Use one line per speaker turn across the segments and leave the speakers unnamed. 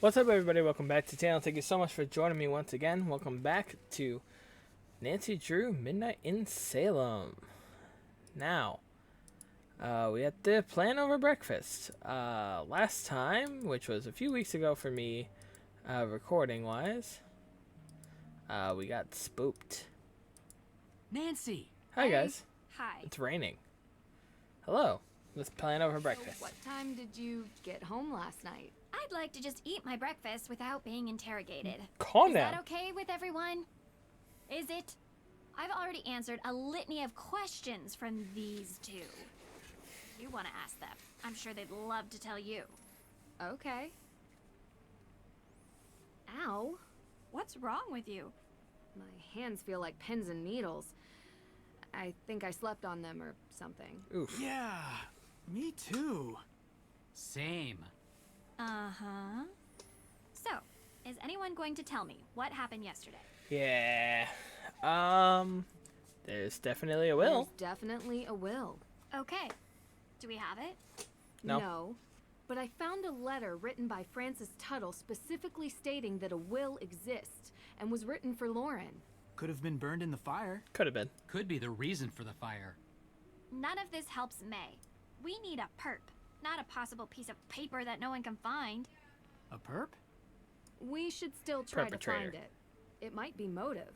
What's up, everybody? Welcome back to the channel. Thank you so much for joining me once again. Welcome back to Nancy Drew Midnight in Salem. Now, we had the plan over breakfast. Last time, which was a few weeks ago for me, recording-wise, we got spooked.
Nancy!
Hi,
Hey.
guys.
Hi.
It's raining. Hello. Let's plan over breakfast.
So what time did you get home last night?
I'd like to just eat my breakfast without being interrogated.
Calm
Is
down.
that okay with everyone? Is it? I've already answered a litany of questions from these two. You want to ask them. I'm sure they'd love to tell you.
Okay. Ow.
What's wrong with you?
My hands feel like pins and needles. I think I slept on them or something.
Oof.
Yeah, me too. Same.
Uh-huh. So, is anyone going to tell me what happened yesterday?
Yeah. There's definitely a will.
There's definitely a will.
Okay. Do we have it?
No.
But I found a letter written by Francis Tuttle specifically stating that a will exists and was written for Lauren.
Could have been burned in the fire.
Could have been.
Could be the reason for the fire.
None of this helps May. We need a perp, not a possible piece of paper that no one can find.
A perp?
We should still try to
Perpetrator.
find it. It might be motive.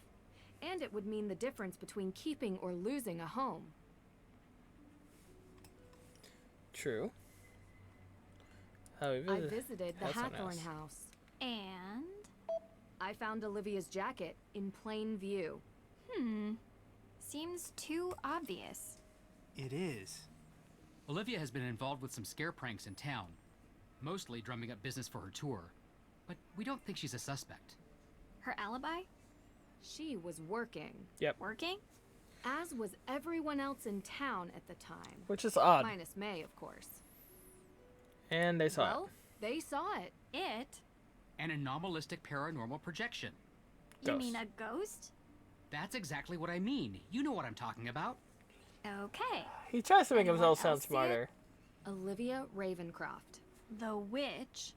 And it would mean the difference between keeping or losing a home.
True. Oh,
I visited the
That's so
Hathorn
nice.
house.
And...
I found Olivia's jacket in plain view.
Seems too obvious.
It is.
Olivia has been involved with some scare pranks in town, mostly drumming up business for her tour. But we don't think she's a suspect.
Her alibi?
She was working.
Working?
As was everyone else in town at the time.
Which is odd.
Minus May, of course.
And they saw
Well, they saw it.
It?
An anomalistic paranormal projection.
You
Ghost.
mean a ghost?
That's exactly what I mean. You know what I'm talking about.
Okay.
it. He tries to make
Anyone
himself sound
else see it?
smarter.
Olivia Ravencroft.
The witch?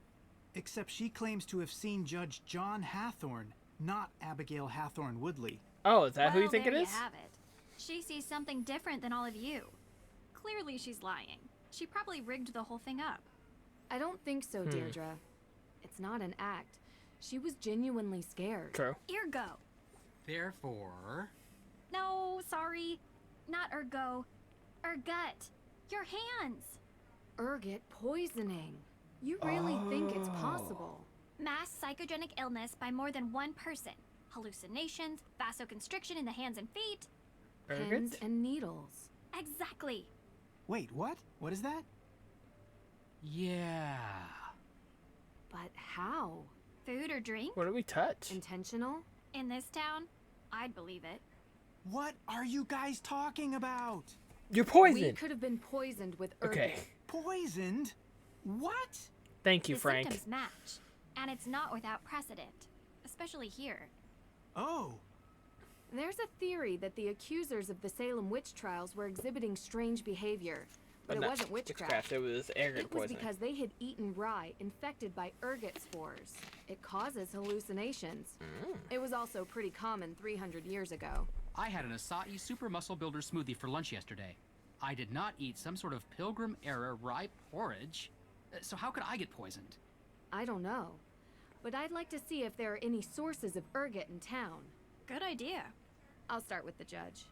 Except she claims to have seen Judge John Hathorn, not Abigail Hathorn Woodley.
Oh, is that who you
Well,
think it
there
is?
You have it. She sees something different than all of you. Clearly she's lying. She probably rigged the whole thing up.
I don't think so, Deirdre. It's not an act. She was genuinely scared.
True.
Ergo.
Therefore...
No, sorry. Not ergo. Ergut. Your hands.
Ergot poisoning. You really think it's possible?
Mass psychogenic illness by more than one person. Hallucinations, vasoconstriction in the hands and feet.
Pins
Ergot?
and needles.
Exactly.
Wait, what? What is that?
Yeah...
But how?
Food or drink?
What did we touch?
Intentional?
In this town? I'd believe it.
What are you guys talking about?
You're
We
poisoned.
could have been poisoned with ergot.
Okay.
Poisoned? What?
Thank you,
The
Frank.
symptoms match. And it's not without precedent. Especially here.
Oh,
There's a theory that the accusers of the Salem witch trials were exhibiting strange behavior. But it
not
wasn't witchcraft.
It was ergot
It was
poisoning.
because they had eaten rye infected by ergot spores. It causes hallucinations. It was also pretty common 300 years ago.
I had an acai super muscle builder smoothie for lunch yesterday. I did not eat some sort of Pilgrim-era rye porridge. So how could I get poisoned?
I don't know. But I'd like to see if there are any sources of ergot in town.
Good idea.
I'll start with the judge.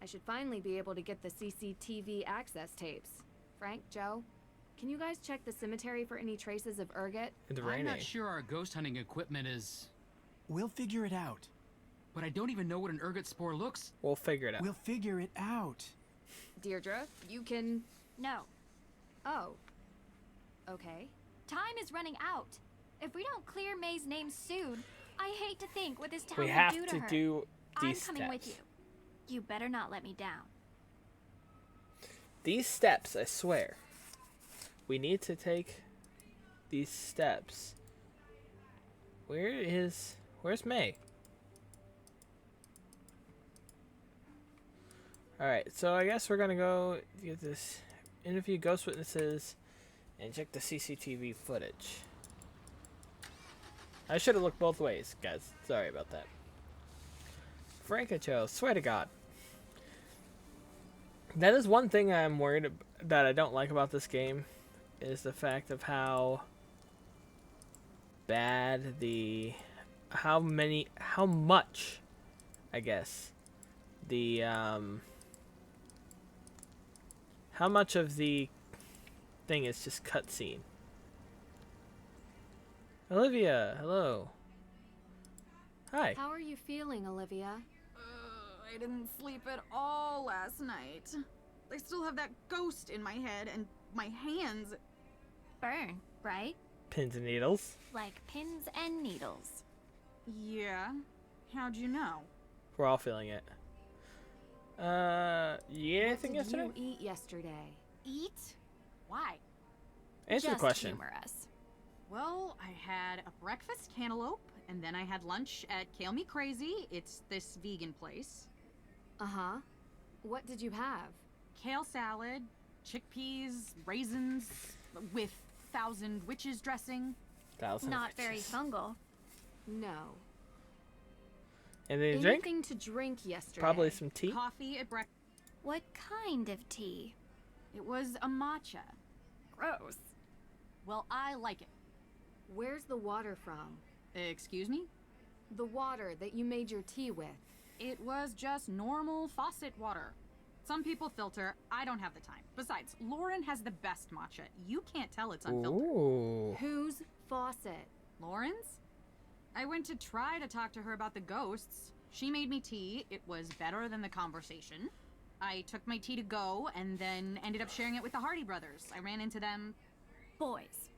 I should finally be able to get the CCTV access tapes. Frank, Joe, can you guys check the cemetery for any traces of ergot?
It's
I'm
raining.
not sure our ghost hunting equipment is...
we'll figure it out.
But I don't even know what an ergot spore looks.
We'll figure it out.
We'll figure it out.
Deirdre, you can...
No.
Oh. Okay.
Time is running out. If we don't clear May's name soon, I hate to think what this town
We
will
have
do to
to
her.
do
I'm
these
coming
steps.
with you. You better not let me down.
These steps, I swear. We need to take these steps. Where's May? Alright, so I guess we're gonna go get this interview ghost witnesses and check the CCTV footage. I should have looked both ways, guys. Sorry about that. Frank and Joe, swear to God. That is one thing I'm worried that I don't like about this game, is the fact of how bad how much, I guess, how much of the thing is just cutscene. Olivia, hello. Hi.
How are you feeling, Olivia?
I didn't sleep at all last night. I still have that ghost in my head and my hands.
Burn, right?
Pins and needles.
Like pins and needles.
Yeah? How'd you know?
We're all feeling it. Yeah, I
What
think
did
yesterday.
you eat yesterday?
Eat? Why?
Answer the
Just
question.
humor us.
Well, I had a breakfast cantaloupe, and then I had lunch at Kale Me Crazy. It's this vegan place.
Uh-huh. What did you have?
Kale salad, chickpeas, raisins, with Thousand Witches dressing.
Not very fungal.
No.
Anything to drink?
Anything to drink yesterday?
Probably some tea.
Coffee at breakfast.
What kind of tea?
It was a matcha.
Gross.
Well, I like it.
Where's the water from?
Excuse me?
The water that you made your tea with.
It was just normal faucet water. Some people filter. I don't have the time. Besides, Lauren has the best matcha. You can't tell it's unfiltered.
Ooh.
Whose faucet?
Lauren's? I went to try to talk to her about the ghosts. She made me tea. It was better than the conversation. I took my tea to go and then ended up sharing it with the Hardy brothers. I ran into them.
Boys.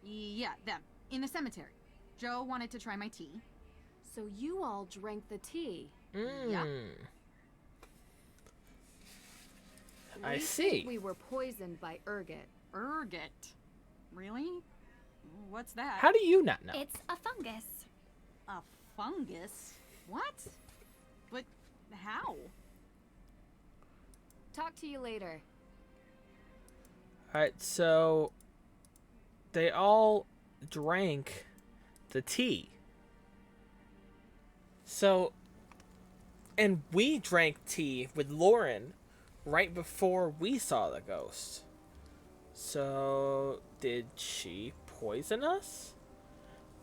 Yeah, them. In the cemetery. Joe wanted to try my tea.
So you all drank the tea.
Yeah.
I
We
see.
think we were poisoned by ergot.
Ergot. Really? What's that?
How do you not know?
It's a fungus.
A fungus? What? But how?
Talk to you later.
Alright, so they all drank the tea. So, and we drank tea with Lauren right before we saw the ghost. So, did she poison us?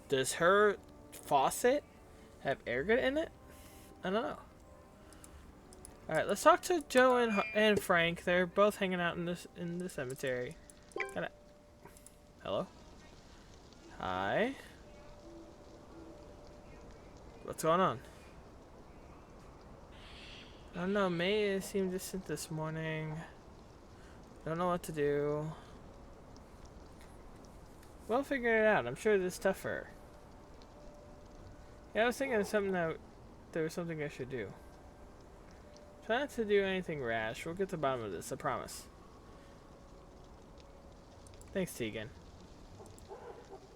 Does her faucet have ergot in it? I don't know. Alright, let's talk to Joe and Frank. They're both hanging out in the cemetery. Hello? Hi? What's going on? I don't know, May seemed distant this morning. Don't know what to do. We'll figure it out. I'm sure this is tougher. Yeah, I was thinking of something there was something I should do. Try not to do anything rash. We'll get to the bottom of this, I promise. Thanks, Tegan.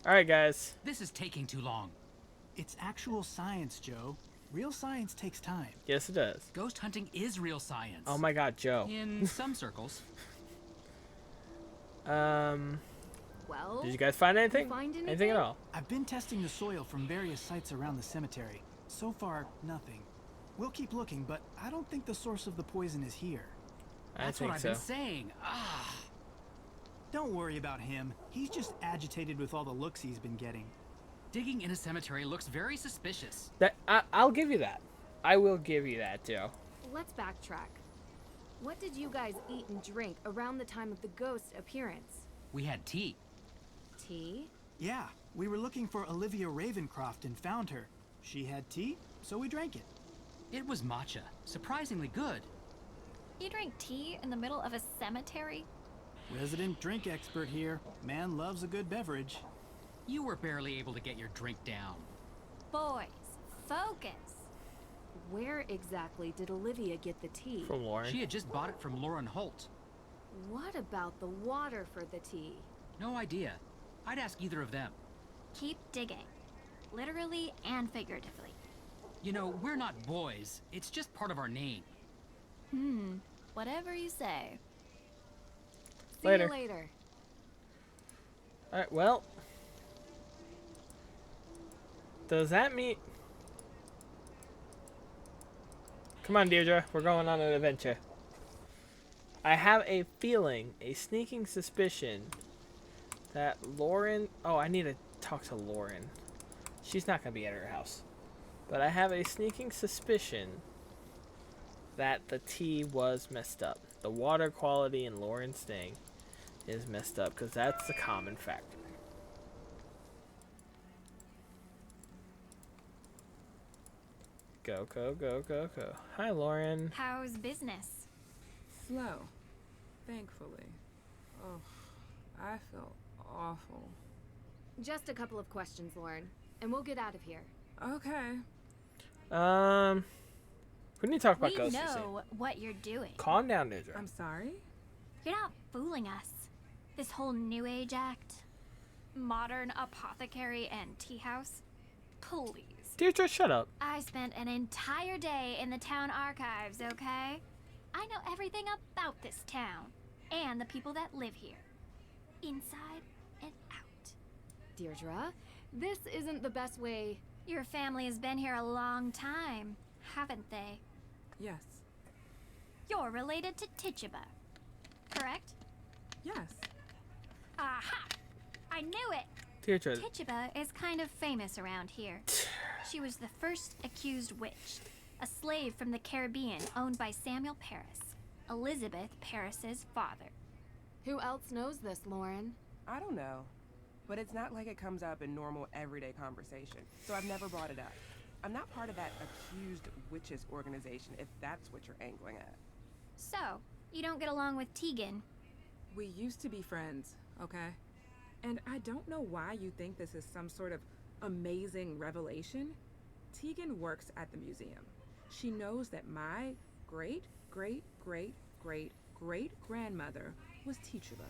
Alright, guys.
This is taking too long.
It's actual science, Joe. Real science takes time.
Yes, it does.
Ghost hunting is real science.
Oh my god, Joe.
In some circles.
Well,
Did you guys find anything?
find
Anything
anything?
at all?
I've been testing the soil from various sites around the cemetery. So far, nothing. We'll keep looking, but I don't think the source of the poison is here.
That's
I
what
think
I've
so.
been saying. Ah.
Don't worry about him. He's just agitated with all the looks he's been getting.
Digging in a cemetery looks very suspicious.
I'll give you that. I will give you that, Joe.
let's backtrack. What did you guys eat and drink around the time of the ghost appearance?
We had tea.
Tea?
Yeah, we were looking for Olivia Ravencroft and found her. She had tea, so we drank it.
It was matcha. Surprisingly good.
You drink tea in the middle of a cemetery?
Resident drink expert here. Man loves a good beverage.
You were barely able to get your drink down.
Boys, focus.
Where exactly did Olivia get the tea?
From Lauren.
She had just bought it from Lauren Holt.
What about the water for the tea?
No idea. I'd ask either of them.
Keep digging. Literally and figuratively.
You know, we're not boys. It's just part of our name.
Whatever you say.
See
Later.
you later.
Alright, well. Does that mean... Come on, Deirdre. We're going on an adventure. I have a feeling, a sneaking suspicion, that Lauren... Oh, I need to talk to Lauren. She's not going to be at her house. But I have a sneaking suspicion that the tea was messed up. The water quality in Lauren's thing is messed up, because that's the common factor. Go, go, go, go, go. Hi, Lauren.
How's business?
Slow, thankfully. Oh, I feel awful.
Just a couple of questions, Lauren, and we'll get out of here.
Okay.
We need to talk about
We
ghosts.
know what you're doing.
Calm down, Deirdre.
I'm sorry?
You're not fooling us. This whole New Age act, modern apothecary and tea house. Please.
Deirdre, shut up.
I spent an entire day in the town archives, okay? I know everything about this town and the people that live here. Inside and out.
Deirdre, this isn't the best way.
Your family has been here a long time, haven't they?
Yes.
You're related to Tituba, correct?
Yes.
Aha! I knew it!
Deirdre.
Tituba is kind of famous around here. She was the first accused witch, a slave from the Caribbean owned by Samuel Paris, Elizabeth Paris's father.
Who else knows this, Lauren?
I don't know, but it's not like it comes up in normal everyday conversation, so I've never brought it up. I'm not part of that accused witches organization, if that's what you're angling at.
So, you don't get along with Tegan.
We used to be friends, okay? And I don't know why you think this is some sort of amazing revelation. Tegan works at the museum. She knows that my great-great-great-great-great-grandmother was Tituba.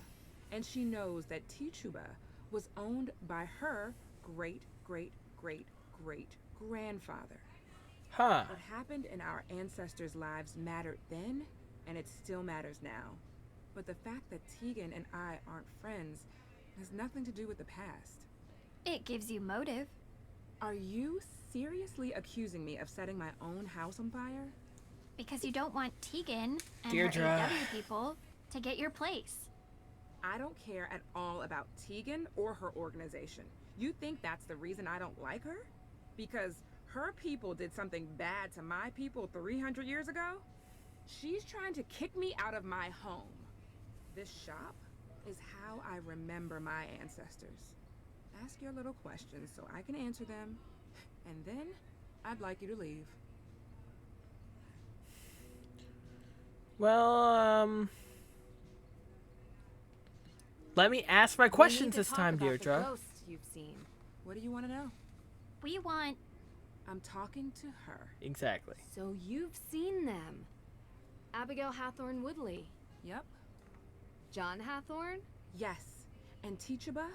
And she knows that Tituba was owned by her great-great-great-great-grandfather.
Huh.
What happened in our ancestors' lives mattered then, and it still matters now. But the fact that Tegan and I aren't friends has nothing to do with the past.
It gives you motive.
Are you seriously accusing me of setting my own house on fire?
Because you don't want Tegan and
Deirdre.
her AW people to get your place.
I don't care at all about Tegan or her organization. You think that's the reason I don't like her? Because her people did something bad to my people 300 years ago? She's trying to kick me out of my home. This shop is how I remember my ancestors. Ask your little questions so I can answer them, and then I'd like you to leave.
Well, let me ask my questions this time,
The
Deirdre.
ghosts you've seen.
What do you want to know?
We want...
I'm talking to her.
Exactly.
So you've seen them. Abigail Hathorne Woodley.
Yep.
John Hathorne?
Yes. And Tituba,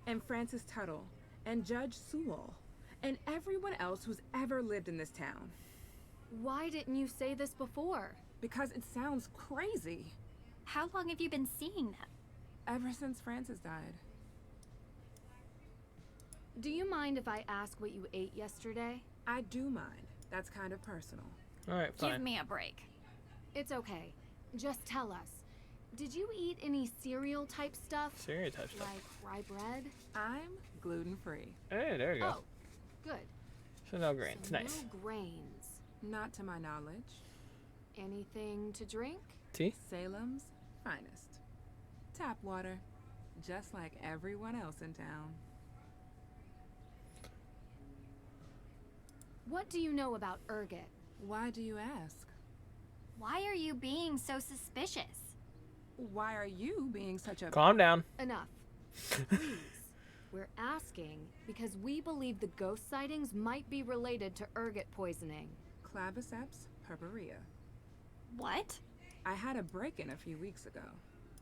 and Francis Tuttle, and Judge Sewell, and everyone else who's ever lived in this town.
Why didn't you say this before?
Because it sounds crazy.
How long have you been seeing them?
Ever since Francis died.
Do you mind if I ask what you ate yesterday?
I do mind. That's kind of personal.
All right,
Give
fine.
me a break.
It's okay. Just tell us. Did you eat any cereal type stuff?
Stereotype stuff.
Like rye bread?
I'm gluten-free.
Hey, there you go.
Oh, good.
So no grains.
So
Nice.
no grains.
Not to my knowledge.
Anything to drink?
Tea?
Salem's finest. Tap water. Just like everyone else in town.
What do you know about ergot?
Why do you ask?
Why are you being so suspicious?
Why are you being such a...
Calm down.
Enough. Please. We're asking because we believe the ghost sightings might be related to ergot poisoning.
Claviceps purpurea.
What?
I had a break-in a few weeks ago.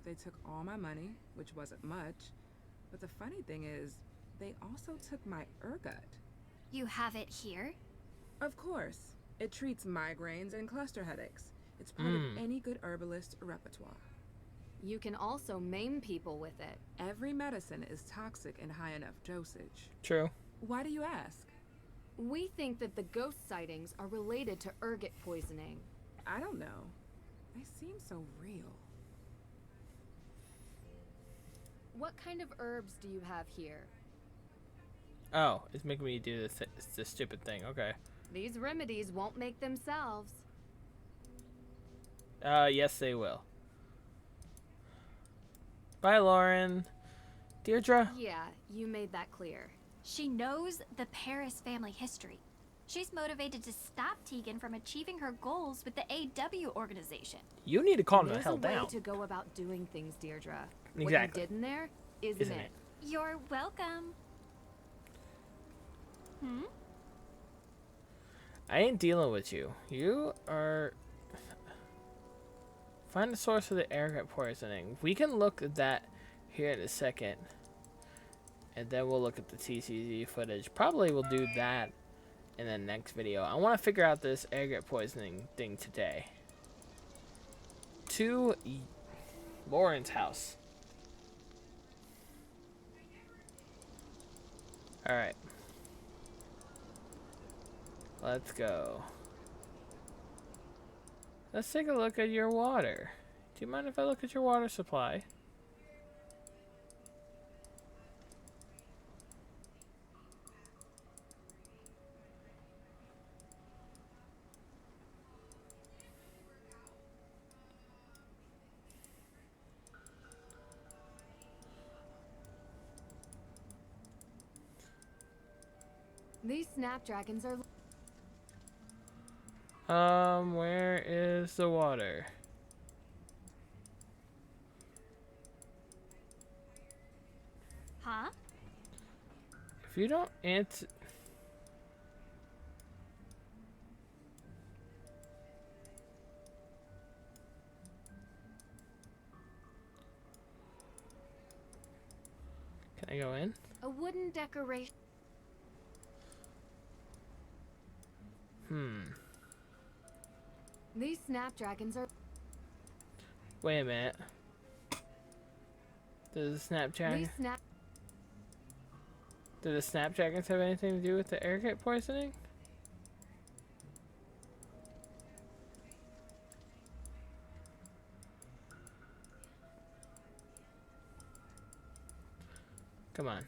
They took all my money, which wasn't much. But the funny thing is, they also took my ergot.
You have it here?
Of course. It treats migraines and cluster headaches. It's part of any good herbalist repertoire.
You can also maim people with it.
Every medicine is toxic in high enough dosage.
True.
Why do you ask?
We think that the ghost sightings are related to ergot poisoning.
I don't know. They seem so real.
What kind of herbs do you have here?
Oh, it's making me do this stupid thing. Okay.
These remedies won't make themselves.
Yes, they will. Bye, Lauren. Deirdre?
Yeah, you made that clear.
She knows the Paris family history. She's motivated to stop Tegan from achieving her goals with the AW organization.
You need to calm the
There's
hell
a way
down.
to go about doing things, Deirdre.
Exactly.
What you did in there isn't it?
You're welcome. Hmm?
I ain't dealing with you. You are... Find the source of the ergot poisoning. We can look at that here in a second. And then we'll look at the TCG footage. Probably we'll do that in the next video. I want to figure out this ergot poisoning thing today. To Lauren's house. Alright. Let's go. Let's take a look at your water. Do you mind if I look at your water supply?
These snapdragons are...
Where is the water?
Huh?
If you don't answer... Can I go in?
A wooden decoration. These snapdragons are...
Wait a minute. Does the Snapdragon... Do the Snapdragons have anything to do with the ergot poisoning? Come on.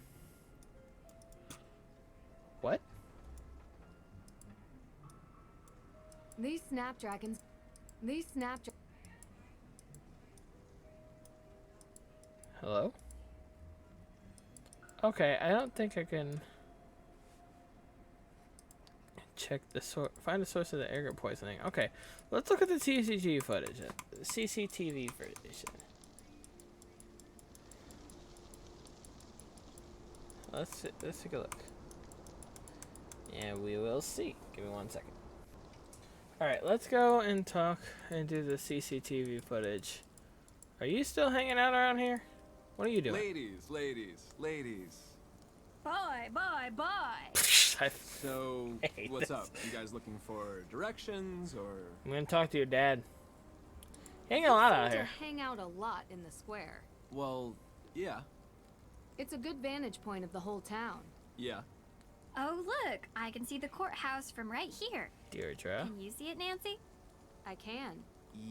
What?
These snapdragons...
Hello? Okay, I don't think I can check the source, find the source of the ergot poisoning. Okay, let's look at the TCG footage, CCTV footage. Let's take a look, and we will see. Give me 1 second. All right, let's go and talk and do the CCTV footage. Are you still hanging out around here? What are you doing?
Ladies.
Boy.
So,
hate
what's
this.
up? You guys looking for directions or?
I'm gonna talk to your dad. Hanging a lot out
to
here.
hang out a lot in the square.
Well, yeah.
It's a good vantage point of the whole town.
Yeah.
Oh, look, I can see the courthouse from right here.
Deirdre.
Can you see it, Nancy?
I can.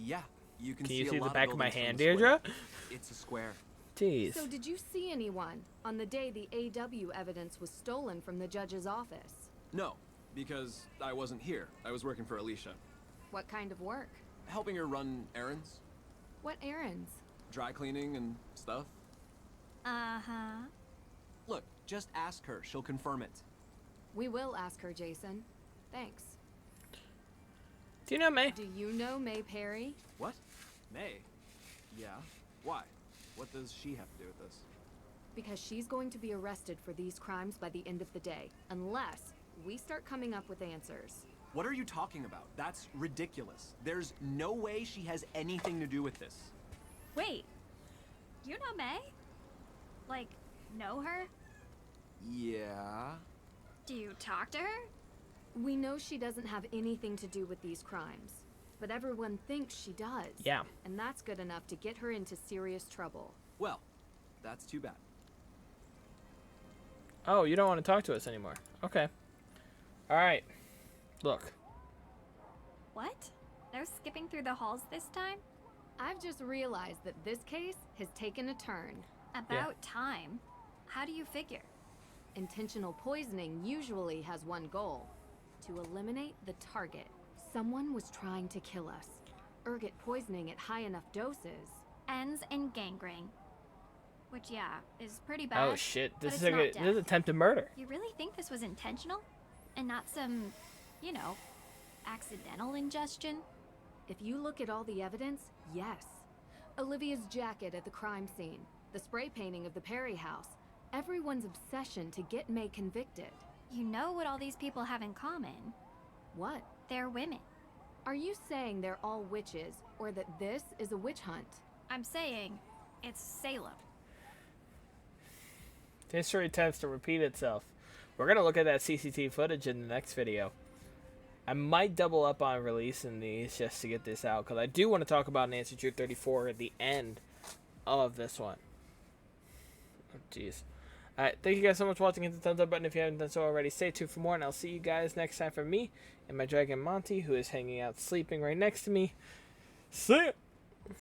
Yeah. You can
Can
see
you
a
see the
lot
back
of
of my
buildings from
hand,
the square.
Deirdre?
It's a square.
Jeez.
So did you see anyone on the day the AW evidence was stolen from the judge's office?
No, because I wasn't here. I was working for Alicia.
What kind of work?
Helping her run errands.
What errands?
Dry cleaning and stuff.
Uh-huh.
Look, just ask her. She'll confirm it.
We will ask her, Jason. Thanks.
Do you know May?
Do you know May Perry?
What? May? Yeah. Why? What does she have to do with this?
Because she's going to be arrested for these crimes by the end of the day, unless we start coming up with answers.
What are you talking about? That's ridiculous. There's no way she has anything to do with this.
Wait, you know May? Like, know her?
Yeah.
Do you talk to her?
We know she doesn't have anything to do with these crimes, but everyone thinks she does.
Yeah.
And that's good enough to get her into serious trouble.
Well, that's too bad.
Oh, you don't want to talk to us anymore. Okay. Alright. Look.
What? No skipping through the halls this time?
I've just realized that this case has taken a turn.
About time. How do you figure?
Intentional poisoning usually has one goal: to eliminate the target. Someone was trying to kill us. Ergot poisoning at high enough doses.
Ends in gangrene. Which, yeah, is pretty bad.
Oh shit.
but
This
it's not
is
death.
attempted murder.
You really think this was intentional? And not some, you know, accidental ingestion?
If you look at all the evidence, yes. Olivia's jacket at the crime scene, the spray painting of the Perry house, everyone's obsession to get May convicted.
You know what all these people have in common?
What?
They're women.
Are you saying they're all witches, or that this is a witch hunt?
I'm saying it's Salem.
History tends to repeat itself. We're going to look at that CCTV footage in the next video. I might double up on releasing these just to get this out, because I do want to talk about Nancy Drew 34 at the end of this one. Oh, jeez. Alright, thank you guys so much for watching. Hit the thumbs up button if you haven't done so already. Stay tuned for more, and I'll see you guys next time from me and my dragon Monty, who is hanging out sleeping right next to me. See ya!